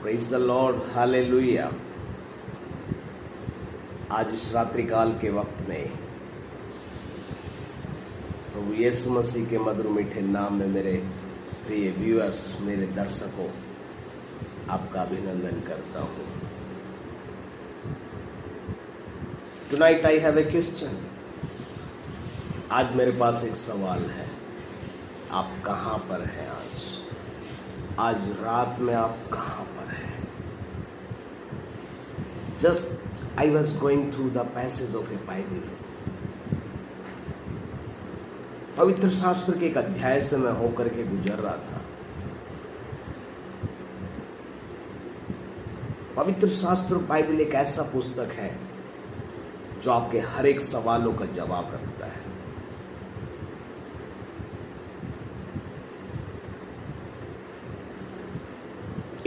Praise the Lord, hallelujah. आज इस रात्रि काल के वक्त में प्रभु यीशु मसीह के मधुर मीठे नाम में मेरे प्रिय व्यूअर्स, मेरे दर्शकों, आपका अभिनंदन करता हूँ। Tonight I have a question. आज मेरे पास एक सवाल है। आप कहाँ पर हैं? आज रात में आप कहाँ पर हैं? Just I was going through the passage of A Bible. पवित्र शास्त्र के एक अध्याय से मैं होकर के गुजर रहा था। पवित्र शास्त्र बाइबल एक ऐसा पुस्तक है जो आपके हर एक सवालों का जवाब रखता है।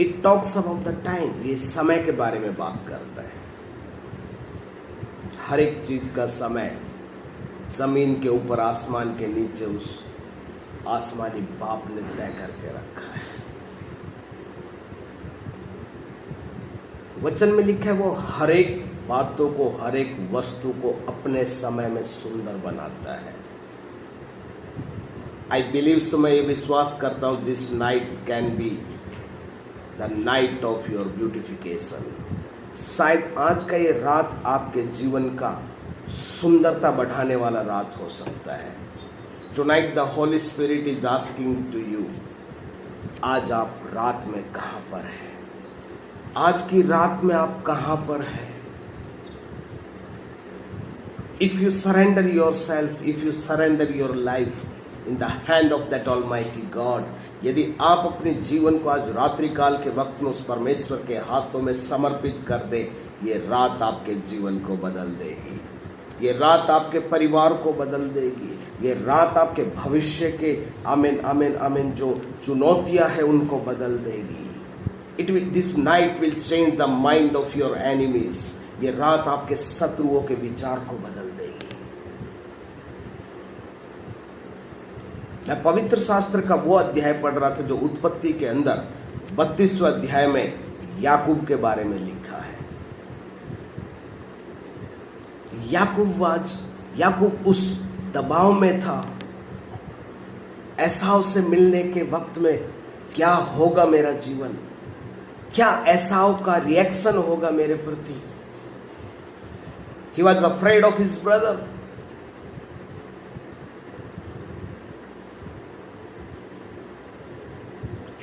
It talks about the time. ये समय के बारे में बात करता है। हर एक चीज का समय, जमीन के ऊपर, आसमान के नीचे, उस आसमानी बाप ने तय करके रखा है। वचन में लिखा है वो हर एक बातों को, हर एक वस्तु को अपने समय में सुंदर बनाता है। आई बिलीव सो, मैं ये विश्वास करता हूं, this night can be the night of your beautification. शायद आज का ये रात आपके जीवन का सुंदरता बढ़ाने वाला रात हो सकता है। Tonight the Holy Spirit is asking to you, आज आप रात में कहां पर हैं? आज की रात में आप कहां पर हैं? If you surrender your self, if you surrender your life in the hand of that almighty God, यदि आप अपने जीवन को आज रात्रि काल के वक्त में उस परमेश्वर के हाथों में समर्पित कर दे, ये रात आपके जीवन को बदल देगी। ये रात आपके परिवार को बदल देगी। ये रात आपके भविष्य के आमीन आमीन आमीन जो चुनौतियां हैं उनको बदल देगी। This night will change the mind of your enemies. ये रात आपके शत्रुओं के विचार को बदल देगी। मैं पवित्र शास्त्र का वो अध्याय पढ़ रहा था जो उत्पत्ति के अंदर 32वें अध्याय में याकूब के बारे में लिखा है। याकूब उस दबाव में था, एसाव से मिलने के वक्त में क्या होगा मेरा जीवन, क्या एसाव का रिएक्शन होगा मेरे प्रति। He was afraid of his brother.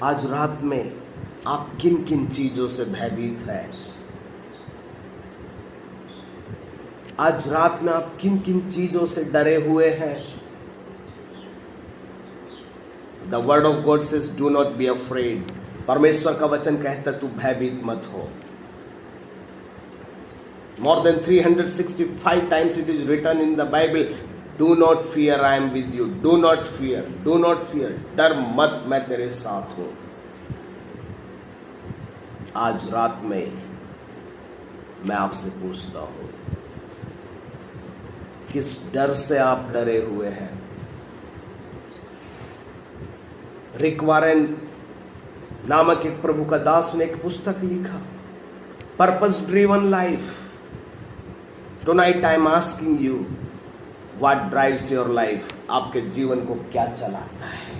आज रात में आप किन किन चीजों से भयभीत हैं? आज रात में आप किन किन चीजों से डरे हुए हैं? The word of God says do not be afraid. परमेश्वर का वचन कहता तू भयभीत मत हो। More than 365 times it is written in the Bible, do not fear, I am with you. Do not fear, do not fear. डर मत, मैं तेरे साथ हूं। आज रात में मैं आपसे पूछता हूं, किस डर से आप डरे हुए हैं? रिक वारेन नामक एक प्रभु का दास ने एक पुस्तक लिखा, purpose driven life. Tonight I am asking you, what drives your life? आपके जीवन को क्या चलाता है?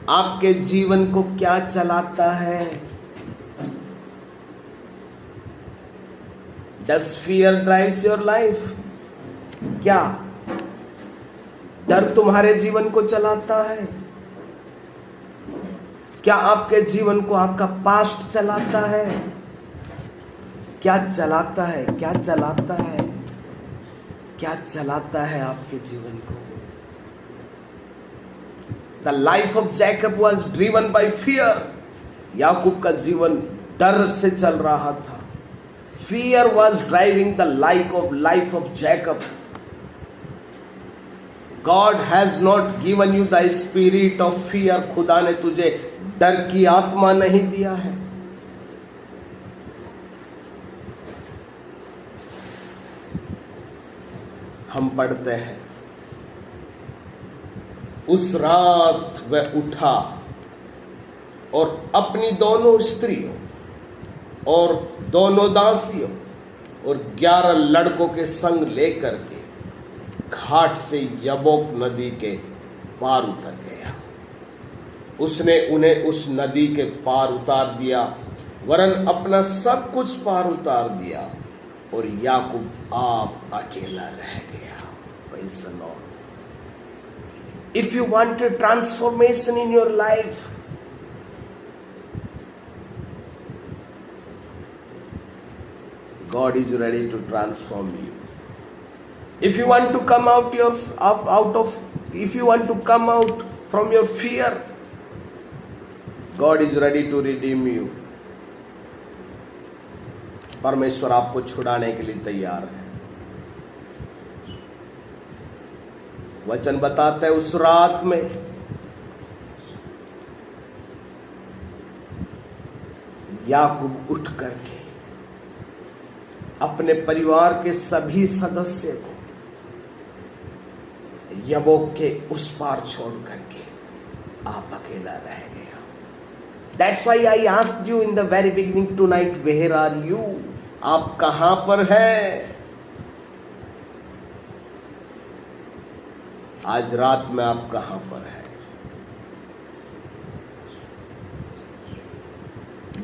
आपके जीवन को क्या चलाता है? Does fear drives your life? क्या डर तुम्हारे जीवन को चलाता है? क्या आपके जीवन को आपका पास्ट चलाता है? क्या चलाता है? क्या चलाता है? क्या चलाता है आपके जीवन को? The life of Jacob was driven by fear. याकूब का जीवन डर से चल रहा था। Fear was driving the life of Jacob. God has not given you the spirit of fear. खुदा ने तुझे डर की आत्मा नहीं दिया है। हम पढ़ते हैं, उस रात वह उठा और अपनी दोनों स्त्रियों और दोनों दासियों और 11 लड़कों के संग लेकर के घाट से यब्बोक नदी के पार उतर गया। उसने उन्हें उस नदी के पार उतार दिया, वरन अपना सब कुछ पार उतार दिया, और याकूब आप अकेला रह गया। Praise the Lord. If you want a transformation in your life, God is ready to transform you. If you want to come if you want to come out from your fear, God is ready to redeem you. परमेश्वर आपको छुड़ाने के लिए तैयार है। वचन बताता है उस रात में याकूब उठ करके अपने परिवार के सभी सदस्य को यब्बोक के उस पार छोड़ करके आप अकेला रह गया। That's why I asked you in the very beginning tonight, where are you? आप कहां पर हैं? आज रात में आप कहां पर हैं?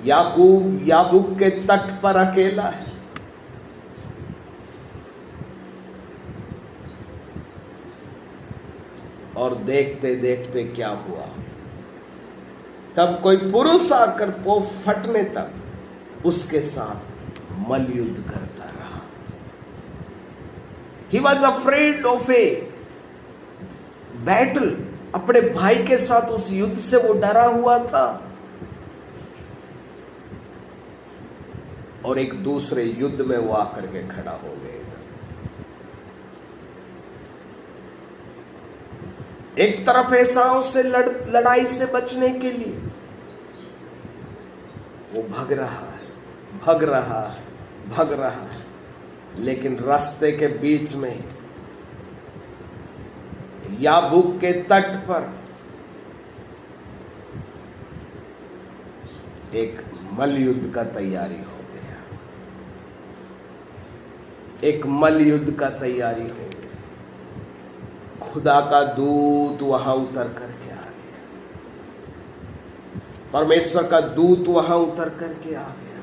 याकूब याबूक के तट पर अकेला है। और देखते देखते क्या हुआ, तब कोई पुरुष आकर पो फटने तक उसके साथ मल्लयुद्ध करता रहा। He was afraid of a battle. अपने भाई के साथ उस युद्ध से वो डरा हुआ था। और एक दूसरे युद्ध में वो आकर के खड़ा हो गए। एक तरफ एसाव से लड़ाई से बचने के लिए वो भग रहा है, लेकिन रास्ते के बीच में याबूक के तट पर एक मल्लयुद्ध का तैयारी हो गया। खुदा का दूत वहां उतर करके आ गया। परमेश्वर का दूत वहां उतर करके आ गया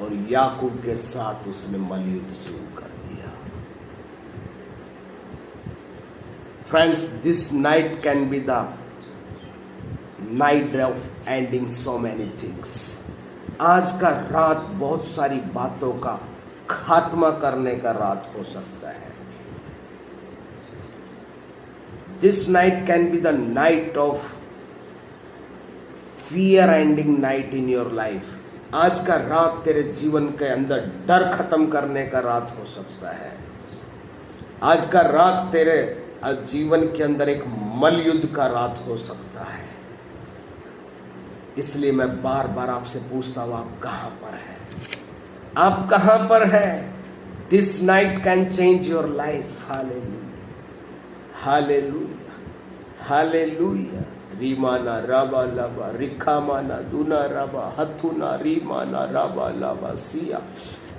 और याकूब के साथ उसने मल्लयुद्ध शुरू कर दिया। Friends, this night can be the night of ending so many things. आज का रात बहुत सारी बातों का खात्मा करने का रात हो सकता है। This night can be the night of fear ending night in your life. आज का रात तेरे जीवन के अंदर डर खत्म करने का रात हो सकता है। आज का रात तेरे जीवन के अंदर एक मल्लयुद्ध का रात हो सकता है। इसलिए मैं बार बार आपसे पूछता हूं, आप कहां पर हैं? आप कहां पर हैं? This night can change your life. Hallelujah, hallelujah, hallelujah. रीमाना राबा लाबा रिखामाना दूना राबा हथुना रीमाना राबा लाबा सिया।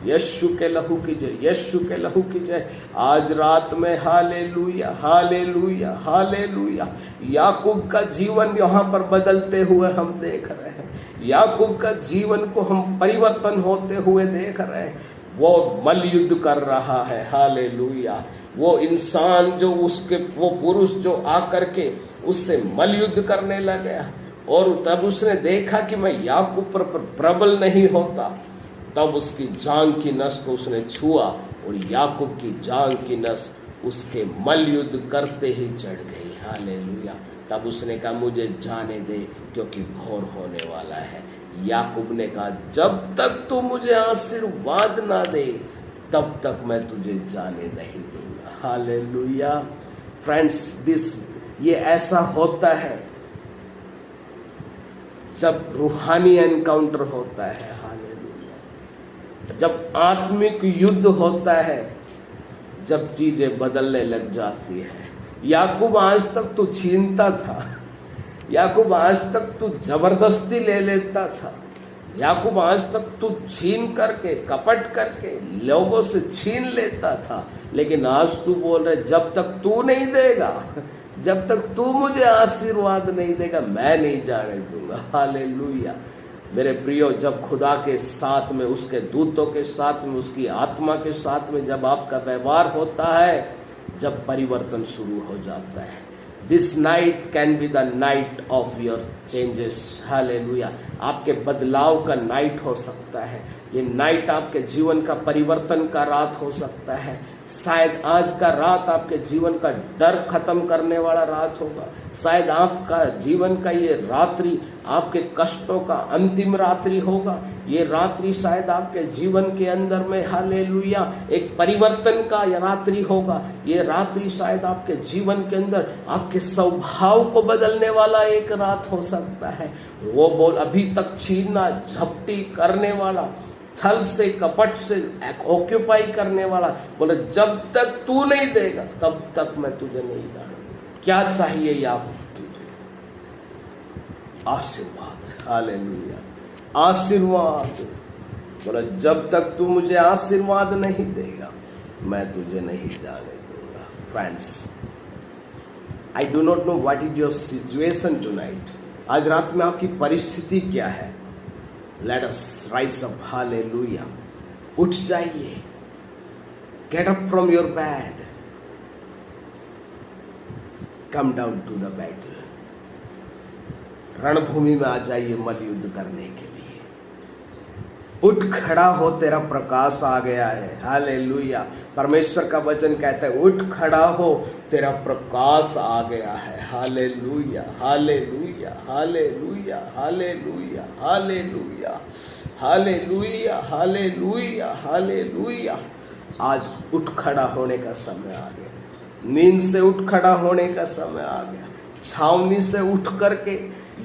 यीशु के लहू की जय, यीशु के लहू की जय। आज रात में हालेलुया, हालेलुया, हालेलुया। याकूब का जीवन यहाँ पर बदलते हुए हम देख रहे हैं। याकूब का जीवन को हम परिवर्तन होते हुए देख रहे हैं। वो मल्लयुद्ध कर रहा है। हालेलुया। वो इंसान जो वो पुरुष जो आकर के उससे मल्लयुद्ध करने लग गया और तब उसने देखा कि मैं याकूब पर प्रबल नहीं होता, तब उसकी जांग की नस को उसने छुआ और याकूब की जांग की नस उसके मल्लयुद्ध करते ही चढ़ गई। हालेलुया। तब उसने कहा, मुझे जाने दे क्योंकि भोर होने वाला है। याकूब ने कहा, जब तक तू मुझे आशीर्वाद ना दे तब तक मैं तुझे जाने नहीं दूंगा। हालेलुया। फ्रेंड्स, ये ऐसा होता है जब रूहानी एनकाउंटर होता है। हालेलुया। जब आत्मिक युद्ध होता है, जब चीजें बदलने लग जाती है। याकूब आज तक तो छीनता था, याकूब आज तक तू जबरदस्ती ले लेता था, याकूब आज तक तू छीन करके, कपट करके लोगों से छीन लेता था, लेकिन आज तू बोल रहे जब तक तू नहीं देगा, जब तक तू मुझे आशीर्वाद नहीं देगा, मैं नहीं जाने दूंगा। हालेलुया। मेरे प्रियो, जब खुदा के साथ में, उसके दूतों के साथ में, उसकी आत्मा के साथ में जब आपका व्यवहार होता है, जब परिवर्तन शुरू हो जाता है, this night can be the night of your changes. Hallelujah. आपके बदलाव का नाइट हो सकता है, ये नाइट आपके जीवन का परिवर्तन का रात हो सकता है। शायद आज का रात आपके जीवन का डर खत्म करने वाला रात होगा। शायद आपका जीवन का ये रात्रि आपके कष्टों का अंतिम रात्रि होगा। ये रात्रि शायद आपके जीवन के अंदर में, हालेलुया, एक परिवर्तन का ये रात्रि होगा। ये रात्रि शायद आपके जीवन के अंदर आपके स्वभाव को बदलने वाला एक रात हो सकता है। वो बोल अभी तक छीनना झपटी करने वाला, छल से कपट से ऑक्यूपाई करने वाला, बोले जब तक तू नहीं देगा तब तक मैं तुझे नहीं जानूंगा। क्या चाहिए याकूब तुझे? आशीर्वाद। हालेलुया। आशीर्वाद। बोला जब तक तू मुझे आशीर्वाद नहीं देगा, मैं तुझे नहीं जाने दूंगा। Friends, I do not know what is your situation tonight. आज रात में आपकी परिस्थिति क्या है? Let us rise up, hallelujah. उठ जाइए, get up from your bed, come down to the battle. रणभूमि में आ जाइए मल युद्ध करने के लिए। उठ खड़ा हो, तेरा प्रकाश आ गया है। हालेलुया। परमेश्वर का वचन कहता है उठ खड़ा हो, तेरा प्रकाश आ गया है। Hallelujah, hallelujah, hallelujah, hallelujah, hallelujah, hallelujah, hallelujah, hallelujah. आज उठ खड़ा होने का समय आ गया। नींद से उठ खड़ा होने का समय आ गया। छावनी से उठ करके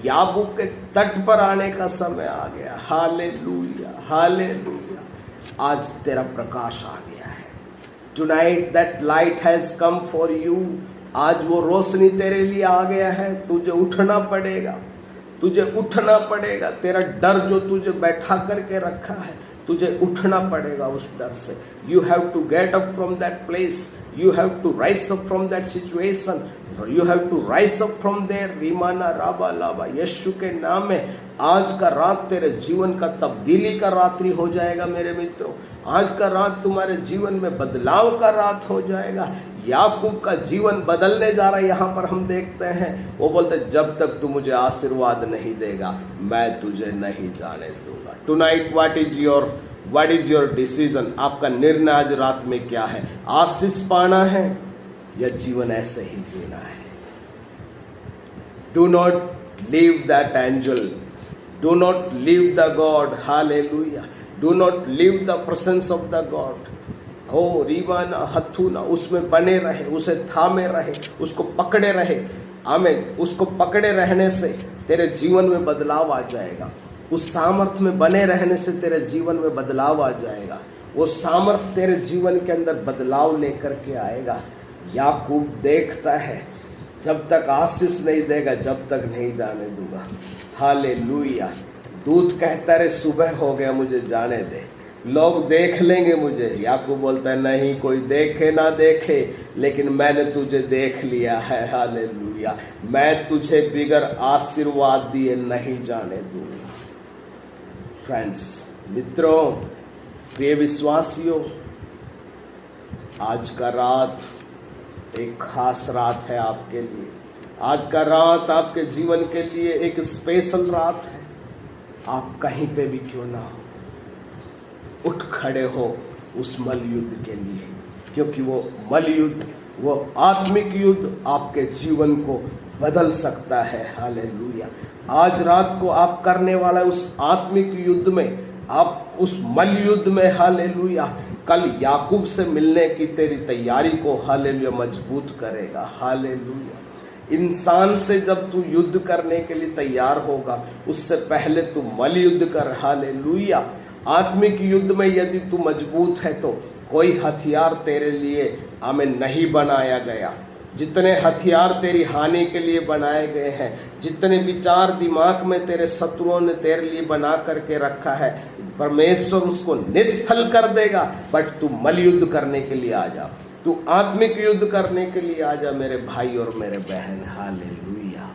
याबूक के तट पर आने का समय आ गया। Hallelujah, hallelujah. आज तेरा प्रकाश आ गया है। Tonight that light has come for you. आज वो रोशनी तेरे लिए आ गया है। तुझे उठना पड़ेगा, तुझे उठना पड़ेगा। तेरा डर जो तुझे बैठा करके रखा है, तुझे उठना पड़ेगा उस डर से। You have to get up from that place, you have to rise up from that situation, you have to rise up from there. रीमाना राबा लाबा, यीशु के नाम में आज का रात तेरे जीवन का तब्दीली का रात्रि हो जाएगा मेरे मित्रों। आज का रात तुम्हारे जीवन में बदलाव का रात हो जाएगा। याकूब का जीवन बदलने जा रहा है। यहाँ पर हम देखते हैं वो बोलते जब तक तू मुझे आशीर्वाद नहीं देगा, मैं तुझे नहीं जाने दूंगा। Tonight what is your decision? आपका निर्णय आज रात में क्या है? आशीष पाना है या जीवन ऐसे ही जीना है? Do not leave that angel, do not leave the God. Hallelujah. Do not leave the presence of the God. ओ रीवाना हथुना, उसमें बने रहे, उसे थामे रहे, उसको पकड़े रहे। आमीन। उसको पकड़े रहने से तेरे जीवन में बदलाव आ जाएगा। उस सामर्थ्य में बने रहने से तेरे जीवन में बदलाव आ जाएगा। वो सामर्थ्य तेरे जीवन के अंदर बदलाव लेकर के आएगा। याकूब देखता है जब तक आशीष नहीं देगा, जब तक नहीं जाने दूंगा। हालेलुया। दूत कहता है सुबह हो गया, मुझे जाने दे, लोग देख लेंगे मुझे। याकूब बोलता है नहीं, कोई देखे ना देखे, लेकिन मैंने तुझे देख लिया है। हालेलुया। मैं तुझे बिगर आशीर्वाद दिए नहीं जाने दूंगा। फ्रेंड्स, मित्रों, प्रिय विश्वासियों, आज का रात एक खास रात है आपके लिए। आज का रात आपके जीवन के लिए एक स्पेशल रात है। आप कहीं पे भी क्यों ना हो, उठ खड़े हो उस मल युद्ध के लिए, क्योंकि वो मल युद्ध, वो आत्मिक युद्ध आपके जीवन को बदल सकता है। हालेलुया। आज रात को आप करने वाला उस आत्मिक युद्ध में, आप उस मल युद्ध में, हालेलुया, कल याकूब से मिलने की तेरी तैयारी को, हालेलुया, मजबूत करेगा। हालेलुया। इंसान से जब तू युद्ध करने के लिए तैयार होगा, उससे पहले तू मल युद्ध कर। हालेलुया। आत्मिक युद्ध में यदि तू मजबूत है तो कोई हथियार तेरे लिए हमें नहीं बनाया गया। जितने हथियार तेरी हानि के लिए बनाए गए हैं, जितने विचार दिमाग में तेरे शत्रुओं ने तेरे लिए बना करके रखा है, परमेश्वर उसको निष्फल कर देगा। बट तू मलयुद्ध करने के लिए आ जा, तू आत्मिक युद्ध करने के लिए आ जा मेरे भाई और मेरे बहन। हालेलुया।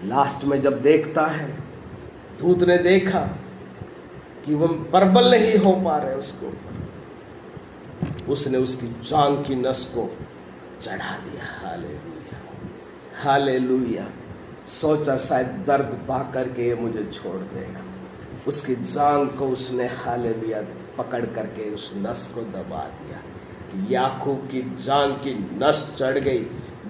लास्ट में जब देखता है, दूत ने देखा कि वो प्रबल नहीं हो पा रहे उसके ऊपर, उसने उसकी जांग की नस को चढ़ा दिया। Hallelujah, hallelujah. सोचा शायद दर्द पा करके ये मुझे छोड़ देगा, उसकी जांग को उसने हालेलुया पकड़ करके उस नस को दबा दिया। याकूब की जांग की नस चढ़ गई,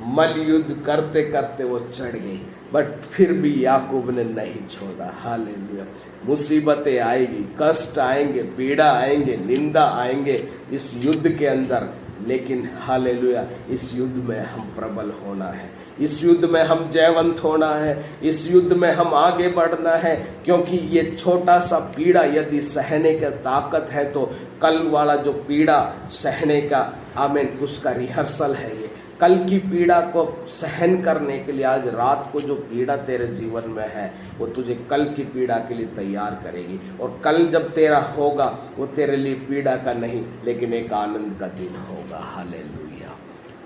मल युद्ध करते करते वो चढ़ गई, बट फिर भी याकूब ने नहीं छोड़ा। हालेलुया। मुसीबतें आएगी, कष्ट आएंगे, पीड़ा आएंगे, निंदा आएंगे इस युद्ध के अंदर, लेकिन हालेलुया इस युद्ध में हम प्रबल होना है, इस युद्ध में हम जयवंत होना है, इस युद्ध में हम आगे बढ़ना है। क्योंकि ये छोटा सा पीड़ा यदि सहने का ताकत है तो कल वाला जो पीड़ा सहने का, आमीन, उसका रिहर्सल है। ये कल की पीड़ा को सहन करने के लिए आज रात को जो पीड़ा तेरे जीवन में है वो तुझे कल की पीड़ा के लिए तैयार करेगी। और कल जब तेरा होगा वो तेरे लिए पीड़ा का नहीं लेकिन एक आनंद का दिन होगा। हालेलुया,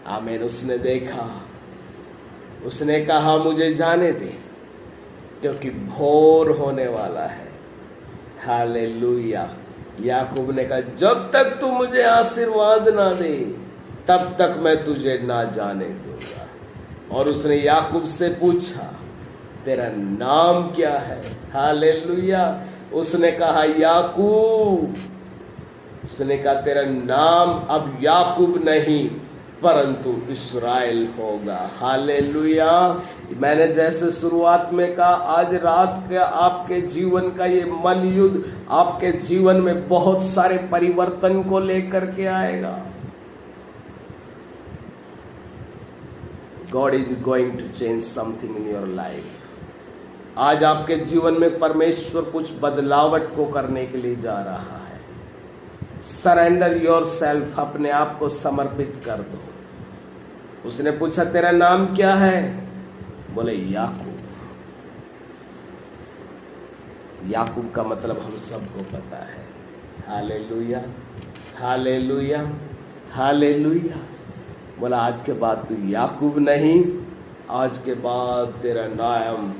आमीन। उसने देखा, उसने कहा मुझे जाने दे क्योंकि भोर होने वाला है। हालेलुया। याकूब ने कहा जब तक तू मुझे आशीर्वाद ना दे तब तक मैं तुझे ना जाने दूंगा। और उसने याकूब से पूछा तेरा नाम क्या है? हालेलुया। उसने कहा याकूब। उसने कहा तेरा नाम अब याकूब नहीं परंतु इस्राएल होगा। हालेलुया। मैंने जैसे शुरुआत में कहा, आज रात का आपके जीवन का ये मल युद्ध आपके जीवन में बहुत सारे परिवर्तन को लेकर के आएगा। God is going to change something in your life. आज आपके जीवन में परमेश्वर कुछ बदलावट को करने के लिए जा रहा है। सरेंडर योर सेल्फ, अपने आप को समर्पित कर दो। उसने पूछा तेरा नाम क्या है? बोले याकूब। याकूब का मतलब हम सबको पता है। Hallelujah, hallelujah, hallelujah. बोला आज के बाद तू याकूब नहीं, आज के बाद तेरा नाम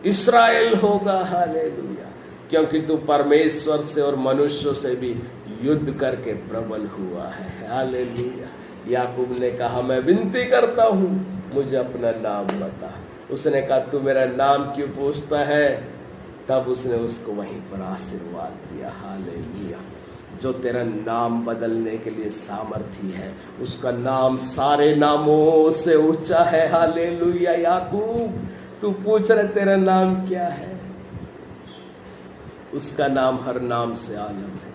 इस्राएल होगा। हालेलुया। क्योंकि तू परमेश्वर से और मनुष्यों से भी युद्ध करके प्रबल हुआ है। हालेलुया। याकूब ने कहा मैं विनती करता हूँ मुझे अपना नाम बता। उसने कहा तू मेरा नाम क्यों पूछता है? तब उसने उसको वहीं पर आशीर्वाद दिया। हालेलुया। जो तेरा नाम बदलने के लिए सामर्थी है, उसका नाम सारे नामों से ऊंचा है। हालेलुया। याकूब तू पूछ रहे तेरा नाम क्या है? उसका नाम हर नाम से आलम है।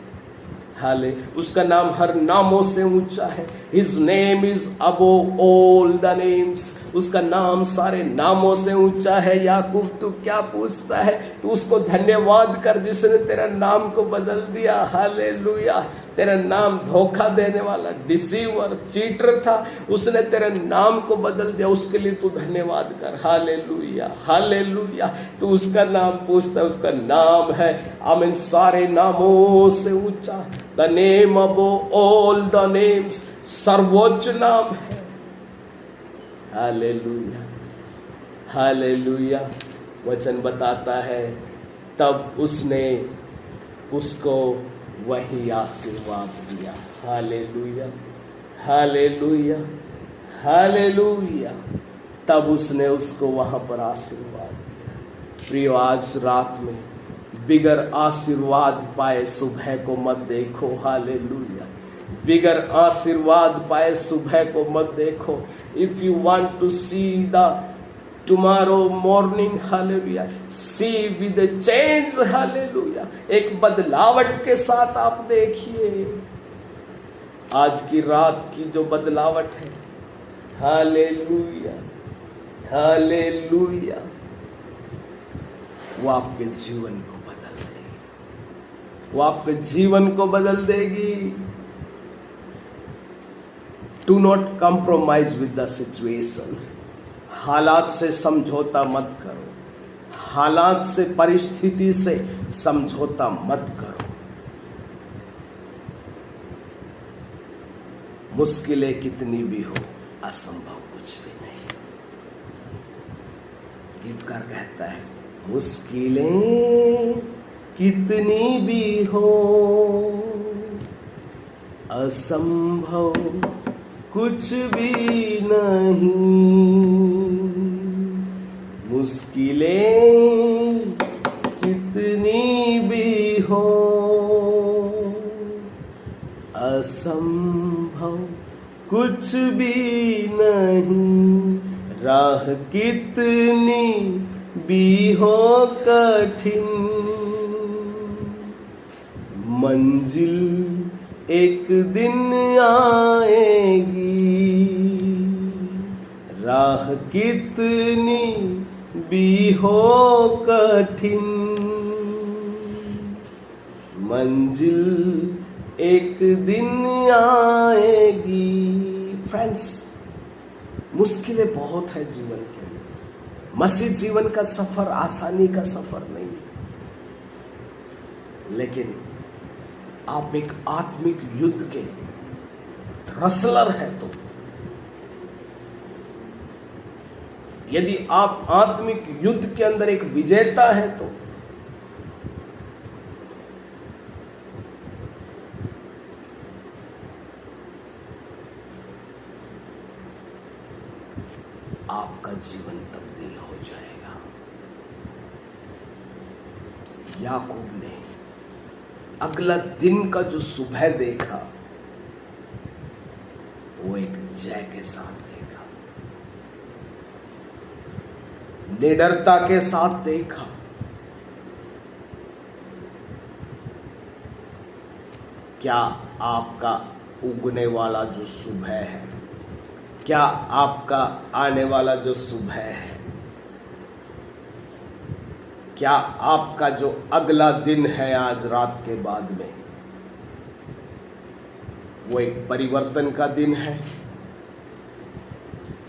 हाले उसका नाम हर नामों से ऊंचा है। His name is above all the names. उसका नाम सारे नामों से ऊंचा है। याकूब तू क्या पूछता है? तू उसको धन्यवाद कर जिसने तेरा नाम को बदल दिया। हालेलुया। तेरा नाम धोखा देने वाला, डिसीवर, चीटर था, उसने तेरे नाम को बदल दिया। उसके लिए तू धन्यवाद कर। Hallelujah, hallelujah. तू उसका नाम पूछता है, उसका नाम है आमीन सारे नामों से ऊंचा। The name above all the names, सर्वोच्च नाम है। Hallelujah, hallelujah. वचन बताता है तब उसने उसको वही आशीर्वाद दिया। Hallelujah, hallelujah, hallelujah. तब उसने उसको वहां पर आशीर्वाद दिया। प्रियो, आज रात में बिगर आशीर्वाद पाए सुबह को मत देखो। हालेलुया। बिगर आशीर्वाद पाए सुबह को मत देखो। If you want to see the tomorrow morning, hallelujah, see with change. Hallelujah. एक बदलावट के साथ आप देखिए आज की रात की जो बदलावट है। Hallelujah, hallelujah. वो आपके जीवन को बदल देगी, वो आपके जीवन को बदल देगी। Do not compromise with the situation. हालात से समझौता मत करो, हालात से, परिस्थिति से समझौता मत करो। मुश्किलें कितनी भी हो, असंभव कुछ भी नहीं। गीतकार कहता है, मुश्किलें कितनी भी हो, असंभव कुछ भी नहीं। मुश्किलें कितनी भी हो, असंभव कुछ भी नहीं। राह कितनी भी हो कठिन, मंजिल एक दिन आएगी। राह कितनी भी हो कठिन, मंजिल एक दिन आएगी। फ्रेंड्स, मुश्किलें बहुत है जीवन के अंदर। मसीह जीवन का सफर आसानी का सफर नहीं है, लेकिन आप एक आत्मिक युद्ध के रसलर हैं तो, यदि आप आत्मिक युद्ध के अंदर एक विजेता हैं तो आपका जीवन तब्दील हो जाएगा। याकूब ने अगला दिन का जो सुबह देखा, वो एक जय के साथ देखा, निडरता के साथ देखा। क्या आपका उगने वाला जो सुबह है, क्या आपका आने वाला जो सुबह है, क्या आपका जो अगला दिन है आज रात के बाद में, वो एक परिवर्तन का दिन है,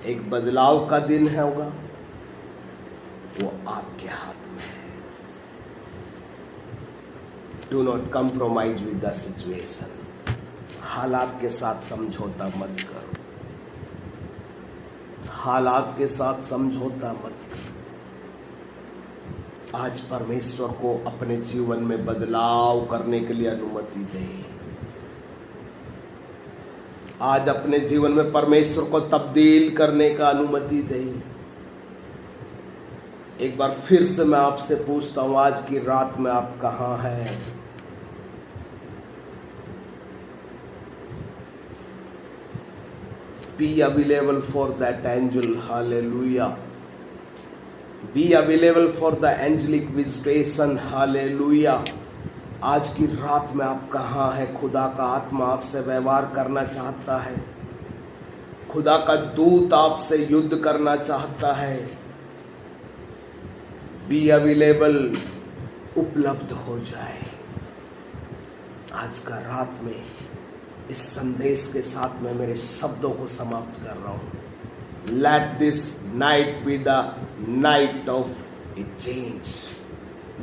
एक बदलाव का दिन है होगा? वो आपके हाथ में है। Do not compromise with the situation. हालात के साथ समझौता मत करो, हालात के साथ समझौता मत करो। आज परमेश्वर को अपने जीवन में बदलाव करने के लिए अनुमति दें। आज अपने जीवन में परमेश्वर को तब्दील करने का अनुमति दें। एक बार फिर से मैं आपसे पूछता हूं, आज की रात में आप कहां हैं? Be available for that angel, hallelujah. Be available for the angelic visitation, hallelujah. आज की रात में आप कहाँ हैं? खुदा का आत्मा आपसे व्यवहार करना चाहता है, खुदा का दूत आपसे युद्ध करना चाहता है। Be available, उपलब्ध हो जाए। आज का रात में इस संदेश के साथ मैं मेरे शब्दों को समाप्त कर रहा हूं। Let this night be the night of a change.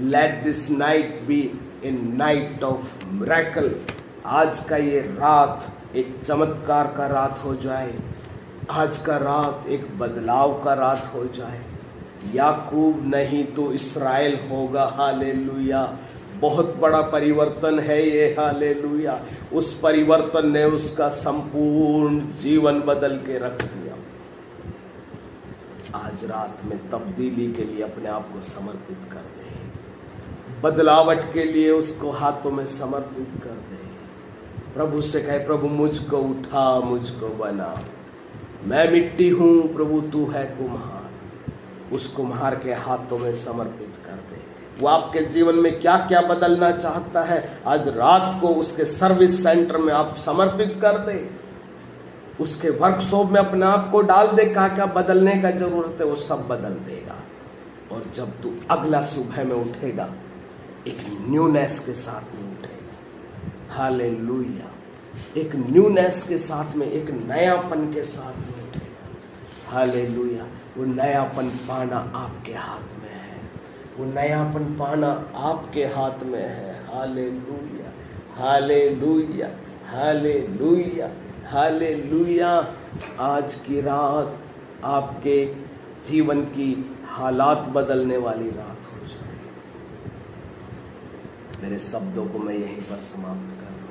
Let this night be a night of miracle. आज का ये रात एक चमत्कार का रात हो जाए। आज का रात एक बदलाव का रात हो जाए। याकूब नहीं तो इस्राएल होगा, हालेलुया। बहुत बड़ा परिवर्तन है ये, हालेलुया। उस परिवर्तन ने उसका संपूर्ण जीवन बदल के रख दिया। आज रात में तब्दीली के लिए अपने आप को समर्पित कर दे, बदलावट के लिए उसको हाथों में समर्पित कर दे। प्रभु से कहे, प्रभु मुझको उठा, मुझको बना। मैं मिट्टी हूं, प्रभु तू है कुम्हार। उस कुम्हार के हाथों में समर्पित कर दे। वो आपके जीवन में क्या क्या बदलना चाहता है, आज रात को उसके सर्विस सेंटर में आप समर्पित कर दे। उसके वर्कशॉप में अपने आप को डाल दे। क्या क्या बदलने का जरूरत है वो सब बदल देगा। और जब तू अगला सुबह में उठेगा, एक न्यूनेस के साथ में उठेगा। हालेलुया। एक न्यूनेस के साथ में, एक नयापन के साथ में उठेगा। हालेलुया। वो नयापन पाना आपके हाथ में है, वो नयापन पाना आपके हाथ में है। Hallelujah, hallelujah, hallelujah, hallelujah. आज की रात आपके जीवन की हालात बदलने वाली रात हो जाए। मेरे शब्दों को मैं यहीं पर समाप्त कर रहा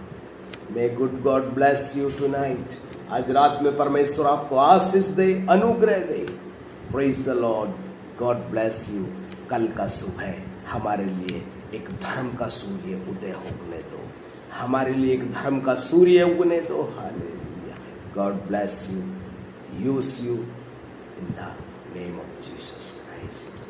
हूँ। May good God bless you tonight. आज रात में परमेश्वर आपको आशीष दे, अनुग्रह दे। Praise the Lord, God bless you. कल का सुबह हमारे लिए एक धर्म का सूर्य उदय होने दो, हमारे लिए एक धर्म का सूर्य उगने दो। Hallelujah. God bless you, use you in the name of Jesus Christ.